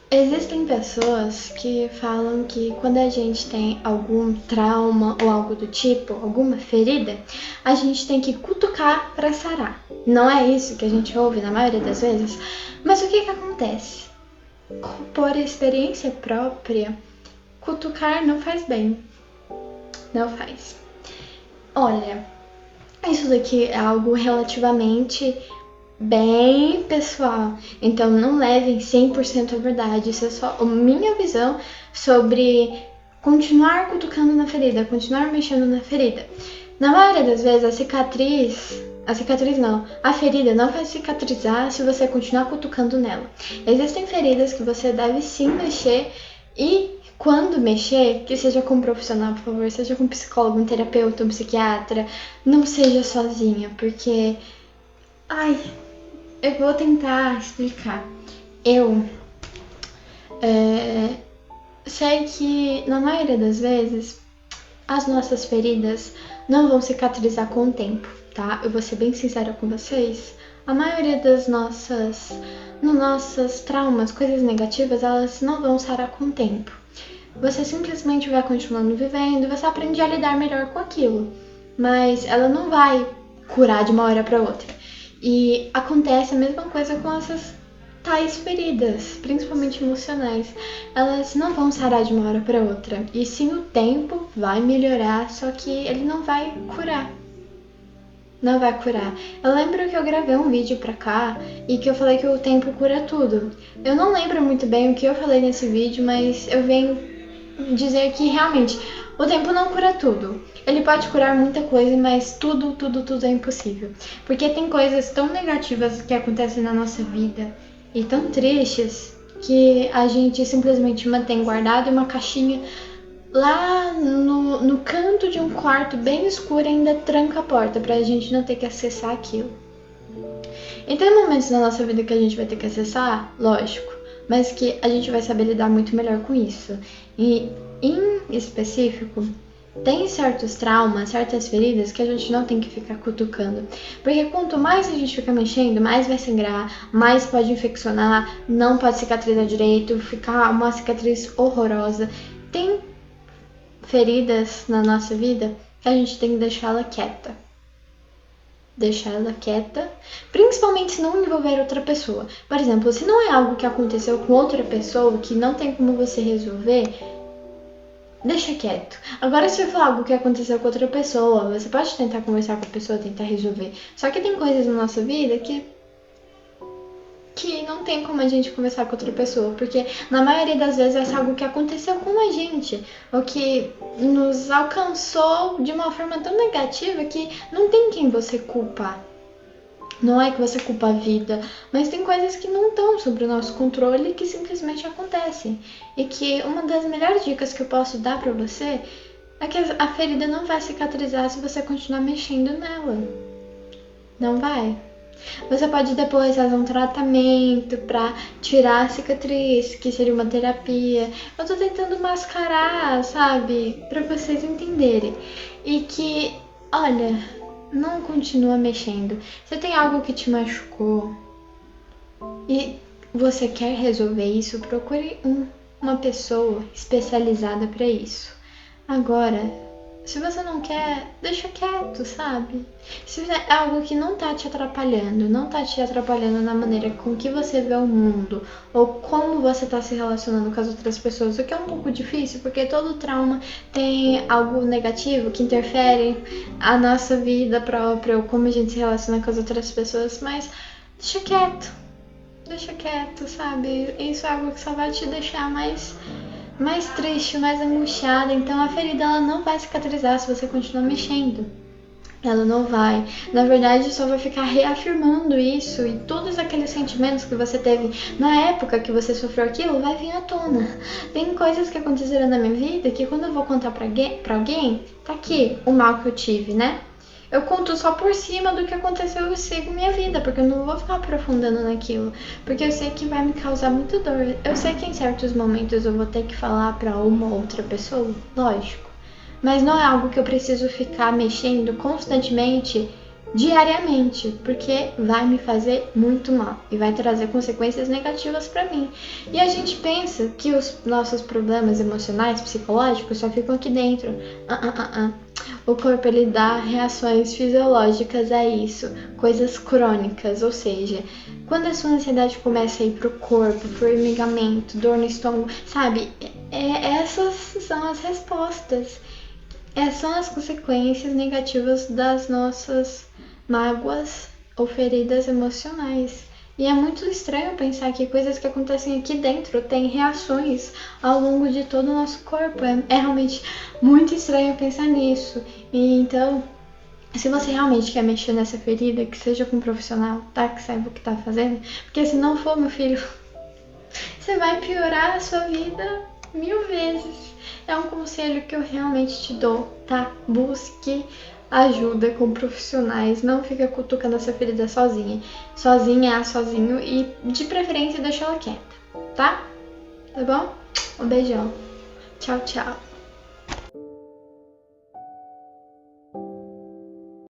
Existem pessoas que falam que quando a gente tem algum trauma ou algo do tipo, alguma ferida, a gente tem que cutucar para sarar. Não é isso que a gente ouve na maioria das vezes, mas o que acontece? Por experiência própria, cutucar não faz bem. Não faz. Olha, isso daqui é algo relativamente bem pessoal, então não levem 100% a verdade, isso é só a minha visão sobre continuar cutucando na ferida, continuar mexendo na ferida. Na maioria das vezes a ferida não vai cicatrizar se você continuar cutucando nela. Existem feridas que você deve sim mexer e quando mexer, que seja com um profissional, por favor, seja com um psicólogo, um terapeuta, um psiquiatra, não seja sozinha, porque ai, eu vou tentar explicar. Eu sei que na maioria das vezes as nossas feridas não vão cicatrizar com o tempo, tá? Eu vou ser bem sincera com vocês. A maioria das nossas traumas, coisas negativas, elas não vão sarar com o tempo. Você simplesmente vai continuando vivendo, você aprende a lidar melhor com aquilo, mas ela não vai curar de uma hora para outra. E acontece a mesma coisa com essas tais feridas, principalmente emocionais. Elas não vão sarar de uma hora para outra. E sim, o tempo vai melhorar, só que ele não vai curar. Não vai curar. Eu lembro que eu gravei um vídeo pra cá e que eu falei que o tempo cura tudo. Eu não lembro muito bem o que eu falei nesse vídeo, mas eu venho dizer que realmente o tempo não cura tudo. Ele pode curar muita coisa, mas tudo é impossível. Porque tem coisas tão negativas que acontecem na nossa vida e tão tristes que a gente simplesmente mantém guardado em uma caixinha lá no canto de um quarto bem escuro e ainda tranca a porta pra gente não ter que acessar aquilo. E tem momentos na nossa vida que a gente vai ter que acessar, lógico, mas que a gente vai saber lidar muito melhor com isso. E em específico, tem certos traumas, certas feridas que a gente não tem que ficar cutucando. Porque quanto mais a gente fica mexendo, mais vai sangrar, mais pode infeccionar, não pode cicatrizar direito, ficar uma cicatriz horrorosa. Tem feridas na nossa vida que a gente tem que deixá-la quieta. Deixar ela quieta, principalmente se não envolver outra pessoa. Por exemplo, se não é algo que aconteceu com outra pessoa, que não tem como você resolver, deixa quieto. Agora, se for algo que aconteceu com outra pessoa, você pode tentar conversar com a pessoa, tentar resolver. Só que tem coisas na nossa vida que não tem como a gente conversar com outra pessoa, porque na maioria das vezes é algo que aconteceu com a gente, ou que nos alcançou de uma forma tão negativa que não tem quem você culpar. Não é que você culpa a vida, mas tem coisas que não estão sob o nosso controle e que simplesmente acontecem. E que uma das melhores dicas que eu posso dar pra você é que a ferida não vai cicatrizar se você continuar mexendo nela. Não vai. Você pode depois fazer um tratamento pra tirar a cicatriz, que seria uma terapia. Eu tô tentando mascarar, sabe? Pra vocês entenderem. E que, olha, não continua mexendo. Se tem algo que te machucou e você quer resolver isso, procure uma pessoa especializada pra isso. Agora, se você não quer, deixa quieto, sabe? Se é algo que não tá te atrapalhando, não tá te atrapalhando na maneira com que você vê o mundo, ou como você tá se relacionando com as outras pessoas, o que é um pouco difícil, porque todo trauma tem algo negativo que interfere a nossa vida própria, ou como a gente se relaciona com as outras pessoas, mas deixa quieto, sabe? Isso é algo que só vai te deixar mais triste, mais angustiada. Então a ferida ela não vai cicatrizar se você continuar mexendo. Ela não vai. Na verdade, só vai ficar reafirmando isso e todos aqueles sentimentos que você teve na época que você sofreu aquilo vai vir à tona. Tem coisas que aconteceram na minha vida que quando eu vou contar pra alguém, tá aqui o mal que eu tive, né? Eu conto só por cima do que aconteceu e sigo minha vida, porque eu não vou ficar aprofundando naquilo, porque eu sei que vai me causar muita dor. Eu sei que em certos momentos eu vou ter que falar pra uma outra pessoa, lógico, mas não é algo que eu preciso ficar mexendo constantemente diariamente, porque vai me fazer muito mal e vai trazer consequências negativas para mim. E a gente pensa que os nossos problemas emocionais, psicológicos só ficam aqui dentro. O corpo ele dá reações fisiológicas a isso, coisas crônicas, ou seja, quando a sua ansiedade começa a ir pro corpo, formigamento, dor no estômago, sabe? Essas são as respostas. Essas são as consequências negativas das nossas mágoas ou feridas emocionais. E é muito estranho pensar que coisas que acontecem aqui dentro têm reações ao longo de todo o nosso corpo. É realmente muito estranho pensar nisso. E então, se você realmente quer mexer nessa ferida, que seja com um profissional, tá? Que saiba o que tá fazendo. Porque se não for, meu filho, você vai piorar a sua vida 1000 vezes. É um conselho que eu realmente te dou, tá? Busque ajuda com profissionais, não fica cutucando essa ferida sozinha. Sozinha, sozinho e de preferência deixa ela quieta, tá? Tá bom? Um beijão. Tchau, tchau.